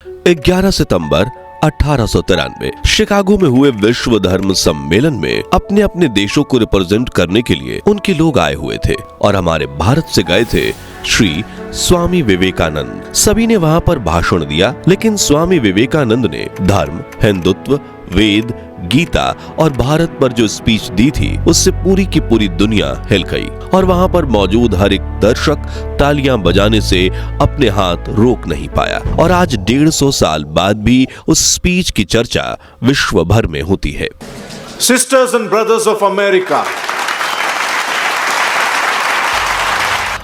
11 सितंबर 1893 Chicago में हुए विश्व धर्म सम्मेलन में अपने अपने देशों को रिप्रेजेंट करने के लिए उनके लोग आए हुए थे और हमारे भारत से गए थे श्री स्वामी विवेकानंद। सभी ने वहां पर भाषण दिया, लेकिन स्वामी विवेकानंद ने धर्म, हिंदुत्व, वेद, गीता और भारत पर जो स्पीच दी थी उससे पूरी की पूरी दुनिया हिल गई और वहां पर मौजूद हर एक दर्शक तालियां बजाने से अपने हाथ रोक नहीं पाया। और आज 150 साल बाद भी उस स्पीच की चर्चा विश्व भर में होती है। Sisters and brothers of America,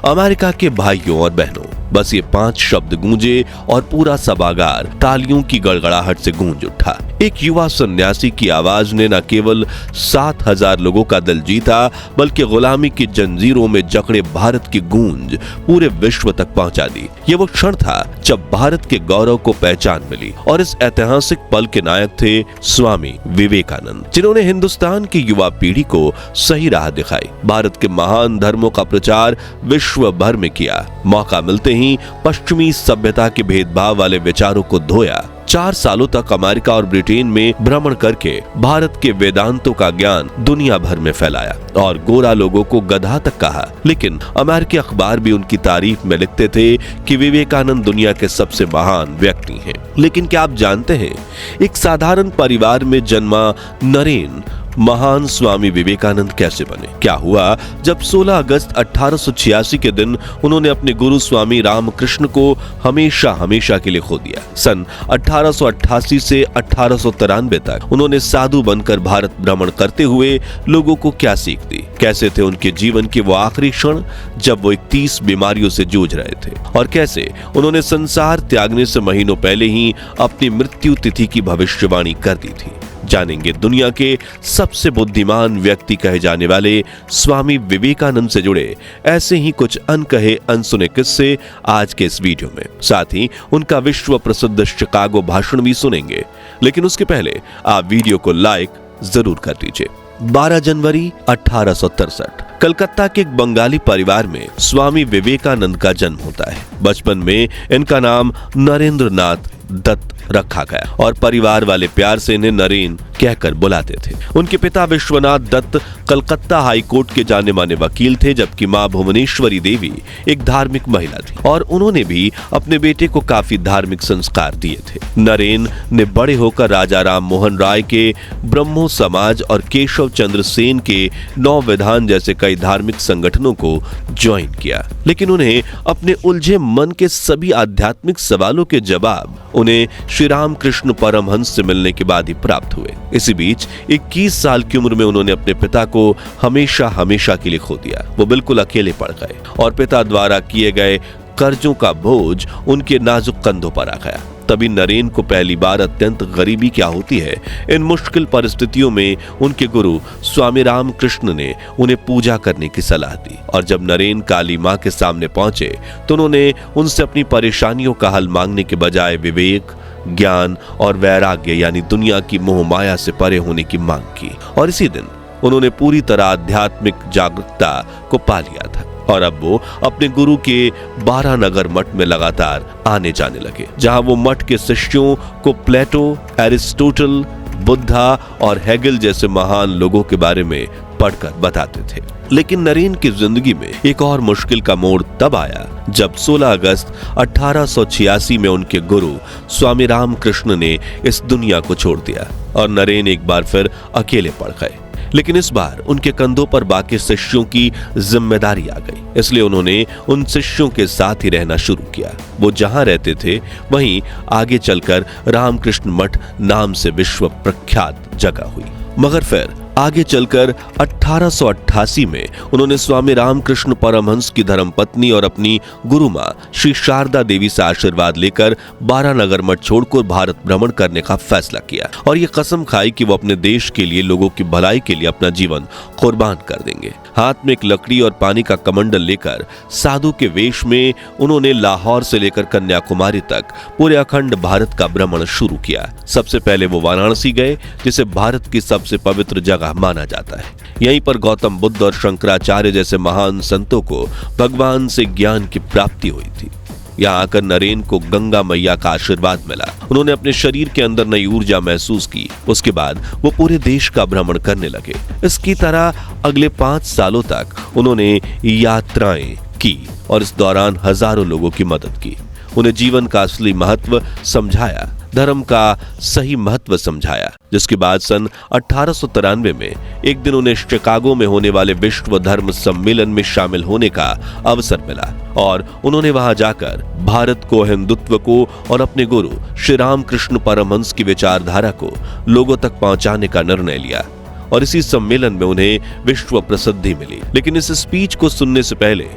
America के भाइयों और बहनों, बस ये 5 शब्द गूंजे और पूरा सभागार तालियों की गड़गड़ाहट से गूंज उठा। एक युवा सन्यासी की आवाज ने न केवल 7000 लोगों का दिल जीता, बल्कि गुलामी की जंजीरों में जकड़े भारत की गूंज पूरे विश्व तक पहुंचा दी। ये वो क्षण था जब भारत के गौरव को पहचान मिली और इस ऐतिहासिक पल के नायक थे स्वामी विवेकानंद, जिन्होंने हिंदुस्तान की युवा पीढ़ी को सही राह दिखाई, भारत के महान धर्मों का प्रचार विश्व भर में किया, मौका मिलते ही पश्चिमी सभ्यता के भेदभाव वाले विचारों को धोया। 4 सालों तक अमेरिका और ब्रिटेन में भ्रमण करके भारत के वेदांतों का ज्ञान दुनिया भर में फैलाया और गोरा लोगों को गधा तक कहा। लेकिन अमेरिकी अखबार भी उनकी तारीफ में लिखते थे कि विवेकानंद दुनिया के सबसे महान व्यक्ति हैं। लेकिन क्या आप जानते हैं, एक साधारण परिवार में जन्मा नरेन महान स्वामी विवेकानंद कैसे बने? क्या हुआ जब 16 अगस्त 1886 के दिन उन्होंने अपने गुरु स्वामी रामकृष्ण को हमेशा हमेशा के लिए खो दिया। सन 1888 से 1893 तक उन्होंने साधु बनकर भारत भ्रमण करते हुए लोगों को क्या सीख दी? कैसे थे उनके जीवन के वो आखिरी क्षण जब वो 31 बीमारियों से जूझ रहे थे? और कैसे उन्होंने संसार त्यागने से महीनों पहले ही अपनी मृत्यु तिथि की भविष्यवाणी कर दी थी? जानेंगे दुनिया के सबसे बुद्धिमान व्यक्ति कहे जाने वाले स्वामी विवेकानंद से जुड़े ऐसे ही कुछ अनकहे अनसुने किस्से आज के इस वीडियो में। साथ ही उनका विश्व प्रसिद्ध शिकागो भाषण भी सुनेंगे। लेकिन उसके पहले आप वीडियो को लाइक जरूर कर दीजिए। 12 जनवरी 1863 कलकत्ता के एक बंगाली परिवार में स्वामी विवेकानंद का जन्म होता है। बचपन में इनका नाम नरेंद्र नाथ दत्त रखा गया और परिवार वाले प्यार से इन्हें नरेन कहकर बुलाते थे। उनके पिता विश्वनाथ दत्त कलकत्ता हाई कोर्ट के जाने माने वकील थे, जबकि मां भुवनेश्वरी देवी एक धार्मिक महिला थी और उन्होंने भी अपने बेटे को काफी धार्मिक संस्कार दिए थे। नरेन ने बड़े होकर राजा राम मोहन राय के ब्रह्मो समाज और केशव चंद्र सेन के 9 विधान जैसे कई धार्मिक संगठनों को ज्वाइन किया। लेकिन उन्हें अपने उलझे मन के सभी आध्यात्मिक सवालों के जवाब उन्हें श्री रामकृष्ण परमहंस से मिलने के बाद ही प्राप्त हुए। इसी बीच 21 साल की उम्र में उन्होंने अपने पिता को हमेशा हमेशा के लिए खो दिया। वो बिल्कुल अकेले पड़ गए और पिता द्वारा किए गए कर्जों का बोझ उनके नाजुक कंधों पर आ गया। तभी नरेन को पहली बार अत्यंत गरीबी क्या होती है, इन मुश्किल परिस्थितियों में उनके गुरु स्वामी रामकृष्ण ने उन्हें पूजा करने की सलाह दी। और जब नरेन काली मां के सामने पहुंचे तो उन्होंने उनसे अपनी परेशानियों का हल मांगने के बजाय विवेक, ज्ञान और वैराग्य यानी दुनिया की मोह माया से परे होने की मांग की। और इसी दिन उन्होंने पूरी तरह आध्यात्मिक जागरूकता को पा लिया था और अब वो अपने गुरु के 12 नगर मठ में लगातार आने जाने लगे, जहां वो मठ के शिष्यों को प्लेटो, एरिस्टोटल, बुद्धा और हेगल जैसे महान लोगों के बारे में पढ़कर बताते थे। लेकिन नरेन की जिंदगी में एक और मुश्किल का मोड़ तब आया जब 16 अगस्त 1886 में उनके गुरु स्वामी रामकृष्ण ने इस दुनिया को छोड़ दिया और नरेन एक बार फिर अकेले पड़ गए। लेकिन इस बार उनके कंधों पर बाकी शिष्यों की जिम्मेदारी आ गई, इसलिए उन्होंने उन शिष्यों के साथ ही रहना शुरू किया। वो जहां रहते थे वहीं आगे चलकर रामकृष्ण मठ नाम से विश्व प्रख्यात जगह हुई। मगर फिर आगे चलकर 1888 में उन्होंने स्वामी रामकृष्ण परमहंस की धर्मपत्नी और अपनी गुरु मां श्री शारदा देवी से आशीर्वाद लेकर 12 नगर मठ छोड़कर भारत भ्रमण करने का फैसला किया और ये कसम खाई कि वो अपने देश के लिए, लोगों की भलाई के लिए अपना जीवन कुर्बान कर देंगे। हाथ में एक लकड़ी और पानी का कमंडल लेकर साधु के वेश में उन्होंने लाहौर से लेकर कन्याकुमारी तक पूरे अखंड भारत का भ्रमण शुरू किया। सबसे पहले वो वाराणसी गए, जिसे भारत की सबसे पवित्र जगह माना जाता है। यहीं पर गौतम बुद्ध और शंकराचार्य जैसे महान संतों को भगवान से ज्ञान की प्राप्ति हुई थी। यहाँ आकर नरेन को गंगा मैया का आशीर्वाद मिला। उन्होंने अपने शरीर के अंदर नई ऊर्जा महसूस की। उसके बाद वो पूरे देश का भ्रमण करने लगे। इसकी तरह अगले 5 सालों तक उन्होंने यात्राएं की और इस दौरान हजारों लोगों की मदद की। उन्हें जीवन का असली महत्व समझाया, धर्म का सही महत्व समझाया। जिसके बाद सन 1893 में एक दिन उन्हें शिकागो में होने वाले विश्व धर्म सम्मेलन में शामिल होने का अवसर मिला और उन्होंने वहां जाकर भारत को, हिंदुत्व को और अपने गुरु श्री रामकृष्ण परमहंस की विचारधारा को लोगों तक पहुंचाने का निर्णय लिया और इसी सम्मेलन में उन्हें विश्व प्रसिद्धि मिली। लेकिन इस स्पीच को सुनने से पहले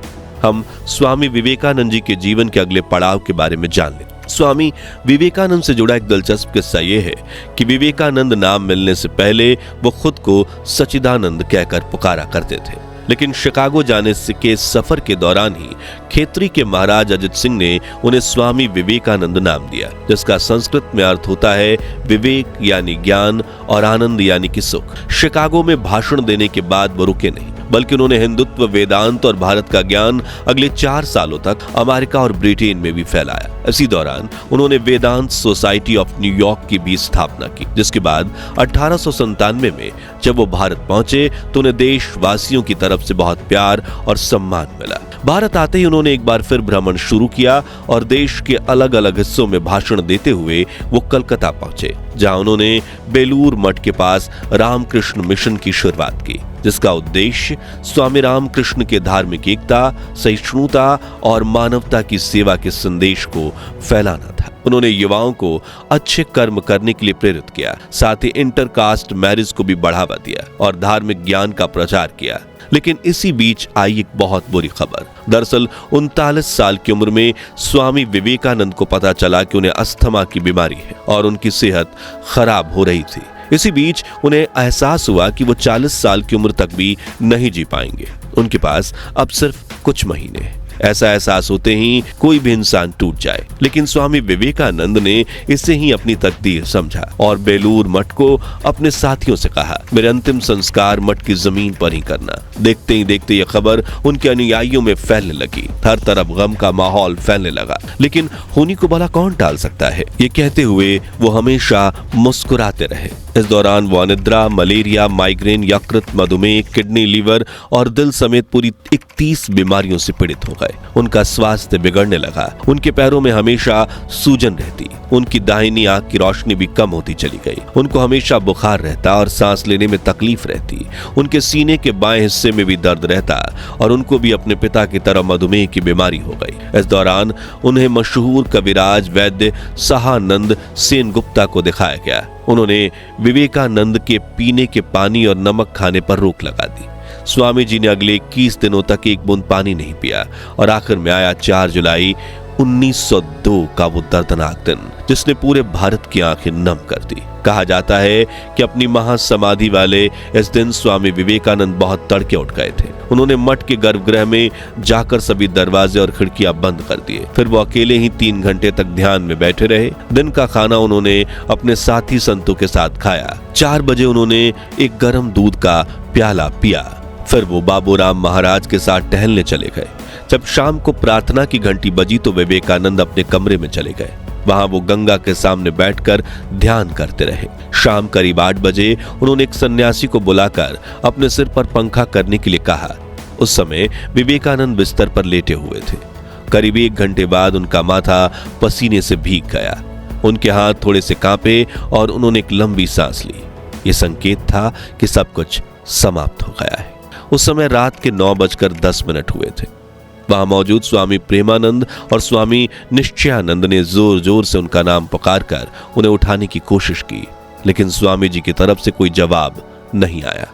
हम स्वामी विवेकानंद जी के जीवन के अगले पड़ाव के बारे में जान लें। स्वामी विवेकानंद से जुड़ा एक दिलचस्प किस्सा यह है कि विवेकानंद नाम मिलने से पहले वो खुद को सच्चिदानंद कहकर पुकारा करते थे। लेकिन शिकागो जाने के सफर के दौरान ही खेतरी के महाराज अजित सिंह ने उन्हें स्वामी विवेकानंद नाम दिया, जिसका संस्कृत में अर्थ होता है विवेक यानी ज्ञान और आनंद यानी कि सुख। शिकागो में भाषण देने के बाद वो रुके नहीं, बल्कि उन्होंने हिंदुत्व, वेदांत और भारत का ज्ञान अगले 4 सालों तक अमेरिका और ब्रिटेन में भी फैलाया। इसी दौरान उन्होंने वेदांत सोसाइटी ऑफ न्यूयॉर्क की भी स्थापना की, जिसके बाद 1897 में जब वो भारत पहुंचे तो उन्हें देशवासियों की तरफ से बहुत प्यार और सम्मान मिला। भारत आते ही उन्होंने एक बार फिर भ्रमण शुरू किया और देश के अलग अलग हिस्सों में भाषण देते हुए वो कलकत्ता पहुंचे, जहां उन्होंने बेलूर मठ के पास रामकृष्ण मिशन की शुरुआत की, जिसका उद्देश्य स्वामी रामकृष्ण के धार्मिक एकता, सहिष्णुता और मानवता की सेवा के संदेश को फैलाना था। उन्होंने युवाओं को अच्छे कर्म करने के लिए प्रेरित किया, साथ ही इंटरकास्ट मैरिज को भी बढ़ावा दिया और धार्मिक ज्ञान का प्रचार किया। लेकिन इसी बीच आई एक बहुत बुरी खबर। दरअसल 39 साल की उम्र में स्वामी विवेकानंद को पता चला कि उन्हें अस्थमा की बीमारी है और उनकी सेहत खराब हो रही थी। इसी बीच उन्हें एहसास हुआ कि वो 40 साल की उम्र तक भी नहीं जी पाएंगे। उनके पास अब सिर्फ कुछ महीने हैं। ऐसा एहसास होते ही कोई भी इंसान टूट जाए, लेकिन स्वामी विवेकानंद ने इसे ही अपनी तकदीर समझा और बेलूर मठ को अपने साथियों से कहा, मेरे अंतिम संस्कार मठ की जमीन पर ही करना। देखते ही देखते यह खबर उनके अनुयायियों में फैलने लगी। हर तरफ गम का माहौल फैलने लगा, लेकिन होनी को भला कौन टाल सकता है, ये कहते हुए वो हमेशा मुस्कुराते रहे। इस दौरान वो अनिद्रा, मलेरिया, माइग्रेन, यकृत, मधुमेह, किडनी, लीवर और दिल समेत पूरी 31 बीमारियों से पीड़ित हो गए। उनका स्वास्थ्य बिगड़ने लगा। उनके पैरों में हमेशा सूजन रहती, उनकी दाहिनी आंख की रोशनी भी कम होती चली गई। उनको हमेशा बुखार रहता और सांस लेने में तकलीफ रहती। उनके सीने के बाएं हिस्से में भी दर्द रहता और उनको भी अपने पिता की तरह मधुमेह की बीमारी हो गई। इस दौरान उन्हें मशहूर कविराज वैद्य सहानंद सेन गुप्ता को दिखाया गया। उन्होंने विवेकानंद के पीने के पानी और नमक खाने पर रोक लगा दी। स्वामी जी ने अगले 21 दिनों तक एक बूंद पानी नहीं पिया और आखिर में आया 4 जुलाई 1902 का वो दर्दनाक दिन, जिसने पूरे भारत की आंखें नम कर दी। कहा जाता है कि अपनी महासमाधि वाले इस दिन स्वामी विवेकानंद बहुत तड़के उठ गए थे। उन्होंने मठ के गर्भगृह में जाकर सभी दरवाजे और खिड़कियां बंद कर दिए। फिर वो अकेले ही 3 घंटे तक ध्यान में बैठे रहे। दिन का खाना उन्होंने अपने साथी संतों के साथ खाया। 4 बजे उन्होंने एक गर्म दूध का प्याला पिया। फिर वो बाबूराम महाराज के साथ टहलने चले गए। जब शाम को प्रार्थना की घंटी बजी तो विवेकानंद अपने कमरे में चले गए। वहां वो गंगा के सामने बैठकर ध्यान करते रहे। शाम करीब 8 बजे उन्होंने एक सन्यासी को बुलाकर अपने सिर पर पंखा करने के लिए कहा। उस समय विवेकानंद बिस्तर पर लेटे हुए थे। करीब 1 घंटे बाद उनका माथा पसीने से भीग गया। उनके हाथ थोड़े से कांपे और उन्होंने एक लंबी सांस ली। यह संकेत था कि सब कुछ समाप्त हो गया है। उस समय रात के 9:10 हुए थे। वहां मौजूद स्वामी प्रेमानंद और स्वामी निश्चयानंद ने जोर जोर से उनका नाम पुकारकर उन्हें उठाने की कोशिश की, लेकिन स्वामी जी की तरफ से कोई जवाब नहीं आया।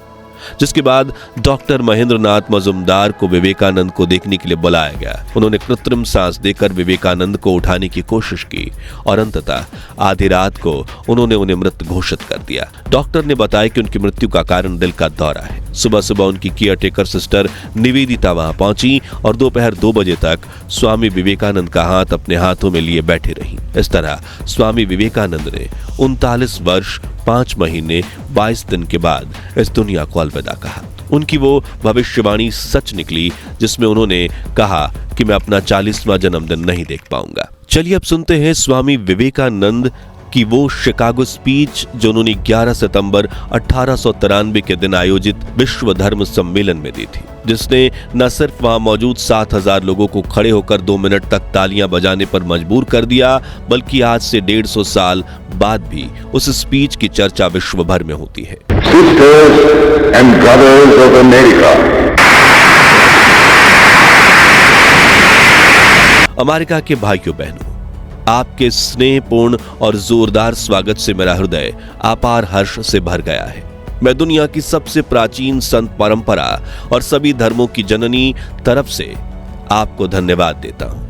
जिसके बाद डॉक्टर महेंद्रनाथ मजुमदार को विवेकानंद को देखने के लिए बुलाया गया। उन्होंने कृत्रिम सांस देकर विवेकानंद को उठाने की कोशिश की और अंततः आधी रात को उन्होंने उन्हें मृत घोषित कर दिया। डॉक्टर ने बताया कि उनकी मृत्यु का कारण दिल का दौरा है। सुबह सुबह उनकी केयरटेकर सिस्टर निवेदिता वहां पहुंची और दोपहर 2 बजे तक स्वामी विवेकानंद का हाथ अपने हाथों में लिए बैठी रही। इस तरह स्वामी विवेकानंद ने 39 वर्ष 5 महीने 22 दिन के बाद इस दुनिया को अलविदा कहा। उनकी वो भविष्यवाणी सच निकली जिसमें उन्होंने कहा कि मैं अपना 40वां जन्मदिन नहीं देख पाऊंगा। चलिए अब सुनते हैं स्वामी विवेकानंद की वो शिकागो स्पीच जो उन्होंने 11 सितंबर 1893 के दिन आयोजित विश्व धर्म सम्मेलन में दी थी, जिसने न सिर्फ वहां मौजूद 7000 लोगों को खड़े होकर 2 मिनट तक तालियां बजाने पर मजबूर कर दिया, बल्कि आज से 150 साल बाद भी उस स्पीच की चर्चा विश्व भर में होती है। Sisters and brothers of America. America के भाइयों बहनों, आपके स्नेहपूर्ण और जोरदार स्वागत से मेरा हृदय अपार हर्ष से भर गया है। मैं दुनिया की सबसे प्राचीन संत परंपरा और सभी धर्मों की जननी तरफ से आपको धन्यवाद देता हूं।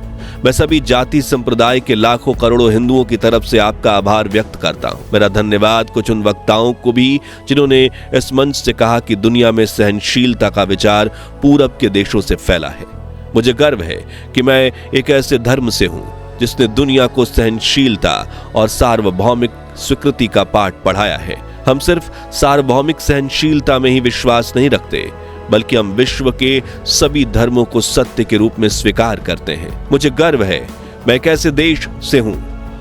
मैं सभी जाति संप्रदाय के लाखों करोड़ों हिंदुओं की तरफ से आपका आभार व्यक्त करता हूं। मेरा धन्यवाद कुछ उन वक्ताओं को भी जिन्होंने इस मंच से कहा कि दुनिया में सहनशीलता का विचार पूरब के देशों से फैला है। मुझे गर्व है कि मैं एक ऐसे धर्म से हूं जिसने दुनिया को सहनशीलता और सार्वभौमिक स्वीकृति का पाठ पढ़ाया है। हम सिर्फ सार्वभौमिक सहनशीलता में ही विश्वास नहीं रखते, बल्कि हम विश्व के सभी धर्मों को सत्य के रूप में स्वीकार करते हैं। मुझे गर्व है मैं एक ऐसे देश से हूं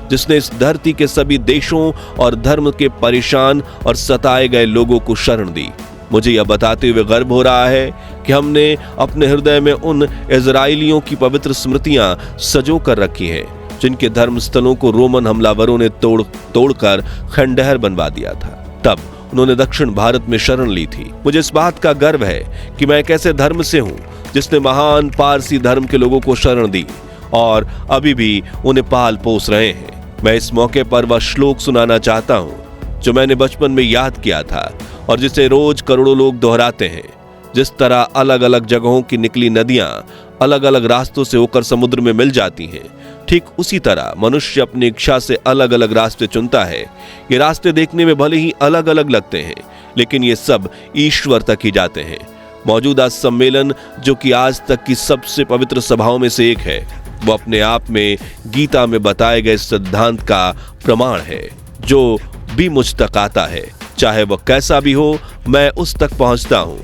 जिसने इस धरती के सभी देशों और धर्म के परेशान और सताए गए लोगों को शरण दी। मुझे यह बताते हुए गर्व हो रहा है कि हमने अपने हृदय में उन इजराइलियों की पवित्र स्मृतियां सजो कर रखी हैं जिनके धर्म स्थलों को रोमन हमलावरों ने तोड़कर खंडहर बनवा दिया था। तब उन्होंने दक्षिण भारत में शरण ली थी। मुझे इस बात का गर्व है कि मैं एक ऐसे धर्म से हूं जिसने महान पारसी धर्म के लोगों को शरण दी और अभी भी उन्हें पाल पोस रहे हैं। मैं इस मौके पर वह श्लोक सुनाना चाहता हूं जो मैंने बचपन में याद किया था और जिसे रोज करोड़ों लोग दोहराते हैं। जिस तरह अलग अलग जगहों की निकली नदियां अलग अलग रास्तों से होकर समुद्र में मिल जाती हैं, ठीक उसी तरह मनुष्य अपनी इच्छा से अलग अलग रास्ते चुनता है। ये रास्ते देखने में भले ही अलग अलग लगते हैं, लेकिन ये सब ईश्वर तक ही जाते हैं। मौजूदा सम्मेलन जो कि आज तक की सबसे पवित्र सभाओं में से एक है, वो अपने आप में गीता में बताए गए सिद्धांत का प्रमाण है। जो भी मुझ तक आता है, चाहे वह कैसा भी हो, मैं उस तक पहुंचता हूं।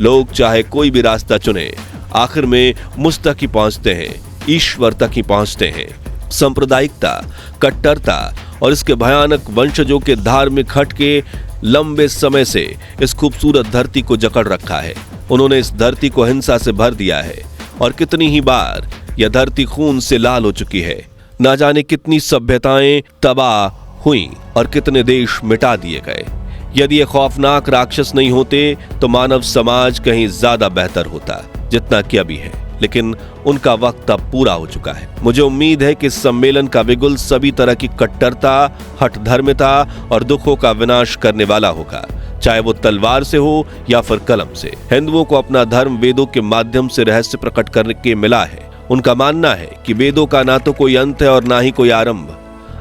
लोग चाहे कोई भी रास्ता चुने, आखिर में मुझ तक ही पहुंचते हैं, ईश्वर तक ही पहुंचते हैं। सांप्रदायिकता, कट्टरता और इसके भयानक वंशजों के धार्मिक हट के लंबे समय से इस खूबसूरत धरती को जकड़ रखा है। उन्होंने इस धरती को हिंसा से भर दिया है और कितनी ही बार यह धरती खून से लाल हो चुकी है। ना जाने कितनी सभ्यताएं तबाह हुई और कितने देश मिटा दिए गए। यदि ये खौफनाक राक्षस नहीं होते तो मानव समाज कहीं ज्यादा बेहतर होता जितना कि अभी है, लेकिन उनका वक्त अब पूरा हो चुका है। मुझे उम्मीद है कि इस सम्मेलन का बिगुल सभी तरह की कट्टरता, हठधर्मिता और दुखों का विनाश करने वाला होगा, चाहे वो तलवार से हो या फिर कलम से। हिंदुओं को अपना धर्म वेदों के माध्यम से रहस्य प्रकट करने के मिला है। उनका मानना है कि वेदों का ना तो कोई अंत है और ना ही कोई आरंभ।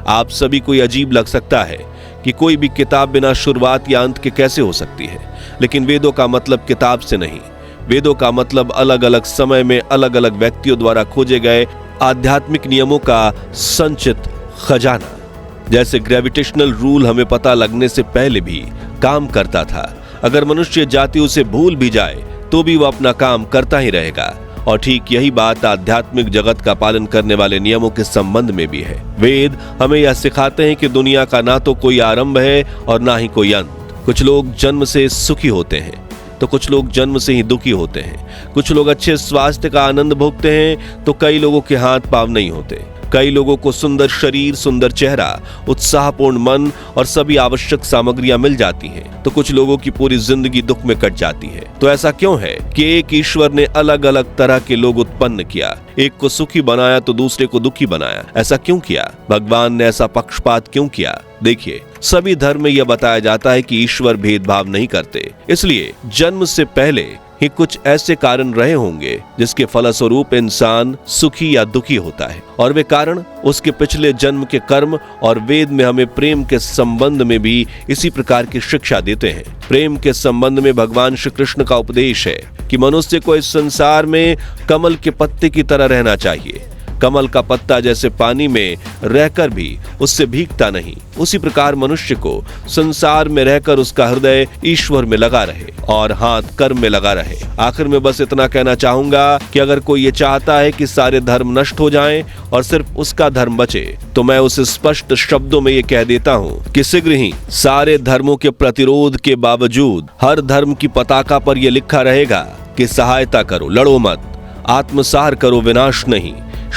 आप सभी को अजीब लग सकता है कि कोई भी किताब बिना शुरुआत या अंत के कैसे हो सकती है, लेकिन वेदों का मतलब किताब से नहीं, वेदों का मतलब अलग अलग समय में अलग अलग व्यक्तियों द्वारा खोजे गए आध्यात्मिक नियमों का संचित खजाना। जैसे ग्रेविटेशनल रूल हमें पता लगने से पहले भी काम करता था, अगर मनुष्य जाति उसे भूल भी जाए तो भी वह अपना काम करता ही रहेगा। और ठीक यही बात आध्यात्मिक जगत का पालन करने वाले नियमों के संबंध में भी है। वेद हमें यह सिखाते हैं कि दुनिया का ना तो कोई आरंभ है और ना ही कोई अंत। कुछ लोग जन्म से सुखी होते हैं तो कुछ लोग जन्म से ही दुखी होते हैं। कुछ लोग अच्छे स्वास्थ्य का आनंद भोगते हैं तो कई लोगों के हाथ पांव नहीं होते। कई लोगों को सुंदर शरीर, सुंदर चेहरा, उत्साहपूर्ण मन और सभी आवश्यक सामग्रियां मिल जाती हैं, तो कुछ लोगों की पूरी जिंदगी दुख में कट जाती है। तो ऐसा क्यों है कि एक ईश्वर ने अलग अलग तरह के लोग उत्पन्न किया, एक को सुखी बनाया तो दूसरे को दुखी बनाया? ऐसा क्यों किया? भगवान ने ऐसा पक्षपात क्यों किया? देखिए, सभी धर्म में यह बताया जाता है कि ईश्वर भेदभाव नहीं करते, इसलिए जन्म से पहले ही कुछ ऐसे कारण रहे होंगे जिसके फलस्वरूप इंसान सुखी या दुखी होता है, और वे कारण उसके पिछले जन्म के कर्म। और वेद में हमें प्रेम के संबंध में भी इसी प्रकार की शिक्षा देते हैं। प्रेम के संबंध में भगवान श्री कृष्ण का उपदेश है कि मनुष्य को इस संसार में कमल के पत्ते की तरह रहना चाहिए। कमल का पत्ता जैसे पानी में रहकर भी उससे भीगता नहीं, उसी प्रकार मनुष्य को संसार में रहकर उसका हृदय ईश्वर में लगा रहे और हाथ कर्म में लगा रहे। आखिर में बस इतना कहना चाहूंगा कि अगर कोई ये चाहता है कि सारे धर्म नष्ट हो जाएं और सिर्फ उसका धर्म बचे, तो मैं उसे स्पष्ट शब्दों में ये कह देता हूं कि शीघ्र ही सारे धर्मों के प्रतिरोध के बावजूद हर धर्म की पताका पर यह लिखा रहेगा कि सहायता करो, लड़ो मत, आत्मसार करो, विनाश नहीं,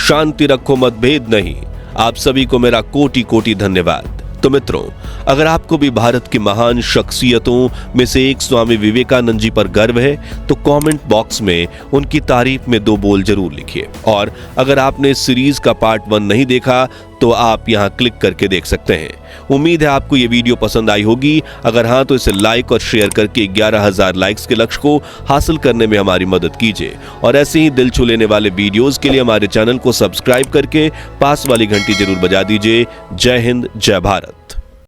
शांति रखो, मतभेद नहीं। आप सभी को मेरा कोटि कोटि धन्यवाद। तो मित्रों, अगर आपको भी भारत की महान शख्सियतों में से एक स्वामी विवेकानंद जी पर गर्व है तो कमेंट बॉक्स में उनकी तारीफ में 2 बोल जरूर लिखिए। और अगर आपने इस सीरीज का पार्ट 1 नहीं देखा तो आप यहां क्लिक करके देख सकते हैं। उम्मीद है आपको ये वीडियो पसंद आई होगी। अगर हां तो इसे लाइक और शेयर करके 11,000 लाइक्स के लक्ष्य को हासिल करने में हमारी मदद कीजिए। और ऐसे ही दिल छू लेने वाले वीडियोस के लिए हमारे चैनल को सब्सक्राइब करके पास वाली घंटी जरूर बजा दीजिए। जय हिंद, जय भारत।